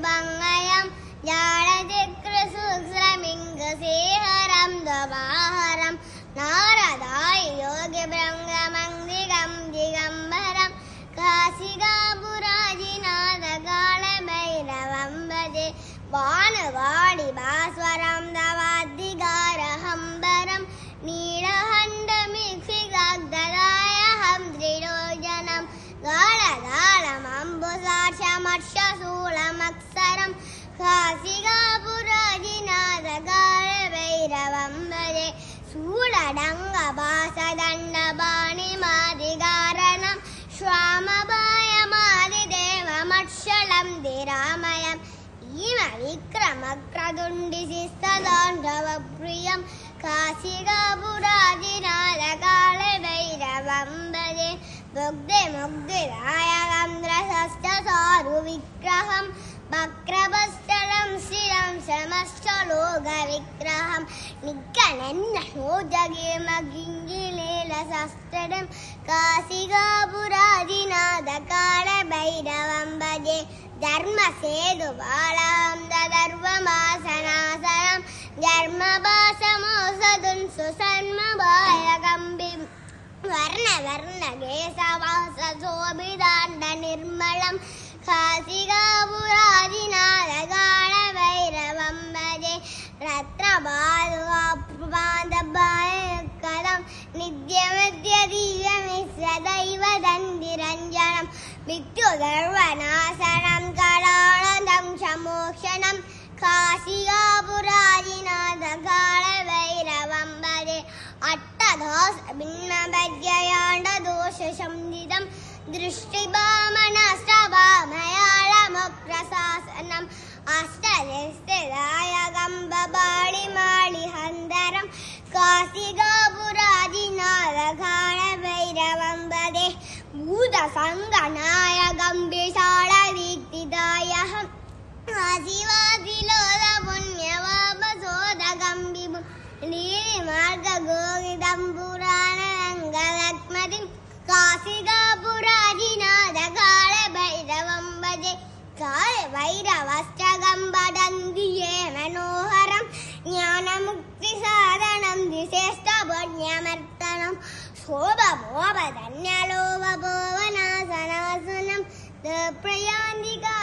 बङ्गयं जालचक्रसूत्रमिङ्गसेहरं द्ववाहरं नारदाय योगिभृङ्गमङ्गिगं दिगम्बरं काशिकापुराजिनाथकालभैरवं भजे भानुवाडिभास्वरं दवाद्दिगारहम्बरं नीलहण्डमीक्षिकाग्धरायहं त्रिलोचनं गाढगाढमम्बुसाक्षमर्षशूलमक्षरं काशिकापुराजिनाथकालभैरवं भजे शूलडङ्गभासदण्डपाणिमादिकारणं श्वामपायमादिदेवमक्षलं धिरामयं विक्रमक्रतुण्डिशिस्तदाण्डवप्रियं काशिकापुराजिनाथकालभैरवं भजे मुग्धमुग्धदायकन्द्रशस्त्रसारुविग्रहं वक्रपस्थलं श्रियं समस्तलोकविग्रहं निग्गणन्नोजगेमगिङ्गिलेलशस्त्रं काशिकापुराजिनाथकालभैरवं भजे धर्मसेतुपालहं ददर्वमासनासनं धर्मभासमोसदुं सुसन्मभायकम्बिं वर्णवर्णकेशवासशोभिताण्डनिर्मलं काशिकापुराजिनाथकालभैरवं भजे रत्नपादुकादं नित्यमद्यदीयमिश्रदैवदन्तिरञ्जनं विद्युदर्वनाशनं कलानदं समोक्षणं काशिकापुराजिनाथकालभैरवं भजे अट्टदोषभिन्नभज्ययाण्डदोषशंहितं दृष्टिभामनष्टभामयालमप्रशासनम् अष्टदिष्टिदायकं बबाडिमाडिहन्तरं काशिकापुराजिनाथकालभैरवं भजे भूतसङ्गनायकं विशालदीप्तिदायकं आशिवादिलोलपुण्यवापसोदकं विभुं नीलिमार्गगोविदं पुराणरङ्गलक्ष्मतिं काशिकापुराजिनाथकालभैरवं भजे कालभैरवष्टकं वदन्ति ये मनोहरं ज्ञानमुक्तिसाधनं दिशेष्टभोज्ञमर्तनं शोभभोपधन्यलोभभुवनासनासनं प्रयान्तिका